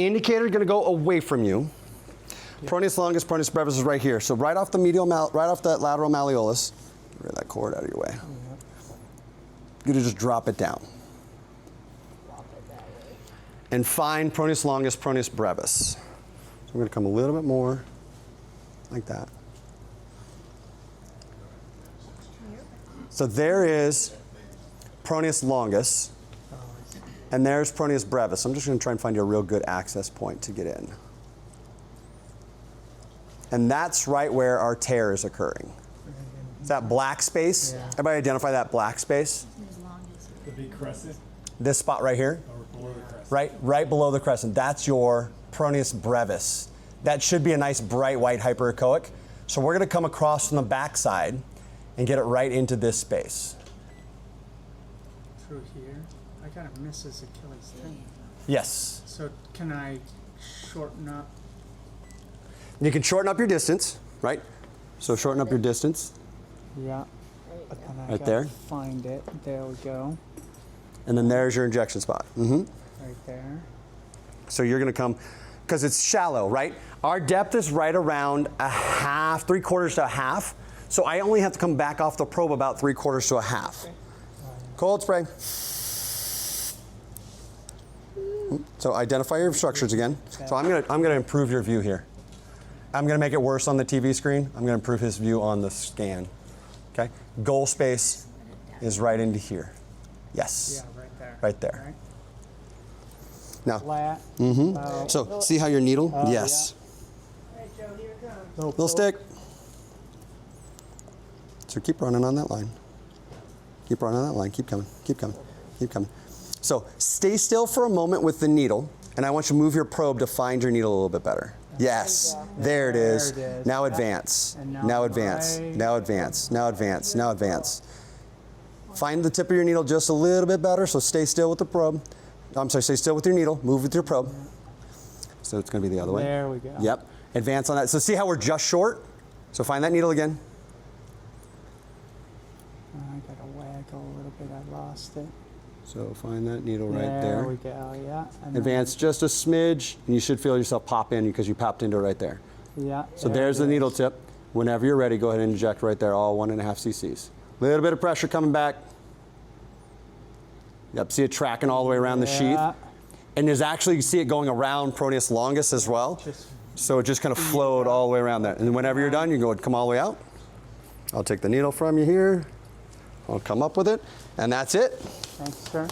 Indicator gonna go away from you. Peroneus longus, Peroneus brevis is right here. So right off the right off that lateral malleolus, get rid of that cord out of your way. You're gonna just drop it down. And find Peroneus longus, Peroneus brevis. So I'm gonna come a little bit more, like that. So there is Peroneus longus, and there's Peroneus brevis. I'm just gonna try and find you a real good access point to get in. And that's right where our tear is occurring. Is that black space? Yeah. Everybody identify that black space? The big crescent? This spot right here? Or below the crescent. Right below the crescent. That's your Peroneus brevis. That should be a nice bright white hyperechoic. So we're gonna come across from the backside and get it right into this space. Through here? I kind of miss this Achilles tendon. Yes. So can I shorten up? You can shorten up your distance, right? So shorten up your distance. Yeah. But then I Right gotta there. find it. There we go. And then there's your injection spot. Right there. So you're gonna come, because it's shallow, right? Our depth is right around a half, 3/4 to a half. So I only have to come back off the probe about 3/4 to a half. Cold spray. So identify your structures again. So I'm gonna improve your view here. I'm gonna make it worse on the TV screen. I'm gonna improve his view on the scan. Okay? Goal space is right into here. Yes. Yeah, right there. Right there. Right. Now, Flat. so see how your needle? Yes. All right, Joe, here it comes. Little stick. So keep running on that line. Keep running on that line. Keep coming. Keep coming. Keep coming. So stay still for a moment with the needle, and I want you to move your probe to find your needle a little bit better. Yes. There it is. There it is. Now advance. And Now advance. right- Now advance. Now advance. Now advance. Find the tip of your needle just a little bit better, so stay still with the probe. I'm sorry, stay still with your needle. Move with your probe. So it's going to be the other way. There we go. Yep. Advance on that. So see how we're just short? So find that needle again. I got to waggle a little bit. I lost it. So find that needle right There there. we go. Yeah. And Advance just a smidge, and you should feel yourself pop in because you popped into it right there. Then, yeah. So there there's it the is. needle tip. Whenever you're ready, go ahead and inject right there, all 1.5 cc's. Little bit of pressure coming back. Yep, see it tracking all the way around the sheath. And there's actually, you see it going around Peroneus longus as well. So it just kind of flowed all the way around there. And whenever you're done, you can go and come all the way out. I'll take the needle from you here. I'll come up with it, and that's it. Thanks, sir.